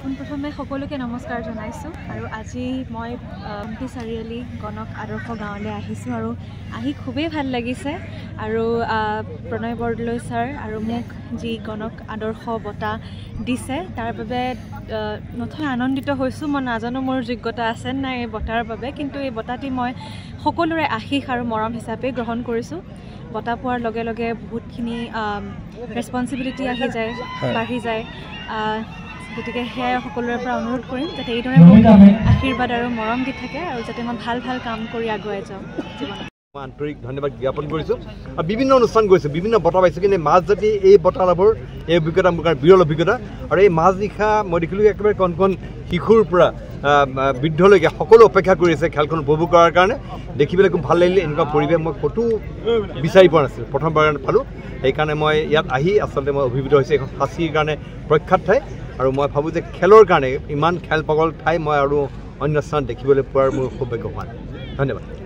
পোনপ্ৰথমে সকলোকে নমস্কাৰ জনাইছোঁ আৰু আজি মই এমপি চাৰিআলি গণক আদৰ্শ গাঁৱলৈ আহিছোঁ আৰু আহি খুবেই ভাল লাগিছে আৰু প্ৰণয় বৰদলৈ ছাৰ আৰু মোক যি গণক আদৰ্শ বঁটা দিছে তাৰ বাবে নথৈ আনন্দিত হৈছোঁ। মই নাজানো মোৰ যোগ্যতা আছে নাই এই বঁটাৰ বাবে, কিন্তু এই বঁটাটি মই সকলোৰে আশীষ আৰু মৰম হিচাপে গ্ৰহণ কৰিছোঁ। বঁটা পোৱাৰ লগে লগে বহুতখিনি ৰেছপনচিবিলিটি আহি যায়, বাঢ়ি যায়। গতিকে সেয়াই সকলোৰে পৰা অনুৰোধ কৰিম যাতে এইদৰে মোক আশীৰ্বাদ আৰু মৰম দি থাকে আৰু যাতে মই ভাল ভাল কাম কৰি আগুৱাই যাওঁ জীৱনত। মই আন্তৰিক ধন্যবাদ জ্ঞাপন কৰিছোঁ আৰু বিভিন্ন অনুষ্ঠান গৈছোঁ, বিভিন্ন বঁটা পাইছোঁ, কিন্তু মাজজাতি এই বঁটা লাভৰ এই অভিজ্ঞতা মোৰ কাৰণে বিৰল অভিজ্ঞতা। আৰু এই মাজনিশা মই দেখিলোঁ একেবাৰে কণ কণ শিশুৰ পৰা বৃদ্ধলৈকে সকলো অপেক্ষা কৰি আছে খেলখন উপভোগ কৰাৰ কাৰণে। দেখি পেলাই খুব ভাল লাগিলে। এনেকুৱা পৰিৱেশ মই ক'তো বিচাৰি পোৱা নাছিলোঁ, প্ৰথমবাৰ পালোঁ। সেইকাৰণে মই ইয়াত আহি আচলতে মই অভিভূত হৈছোঁ। এখন ফাঁচীৰ কাৰণে প্ৰখ্যাত ঠাই আৰু মই ভাবোঁ যে খেলৰ কাৰণে ইমান খেল পাগল ঠাই মই আৰু অন্য স্থানত দেখিবলৈ পোৱাৰ মোৰ সৌভাগ্য হোৱা নাই। ধন্যবাদ।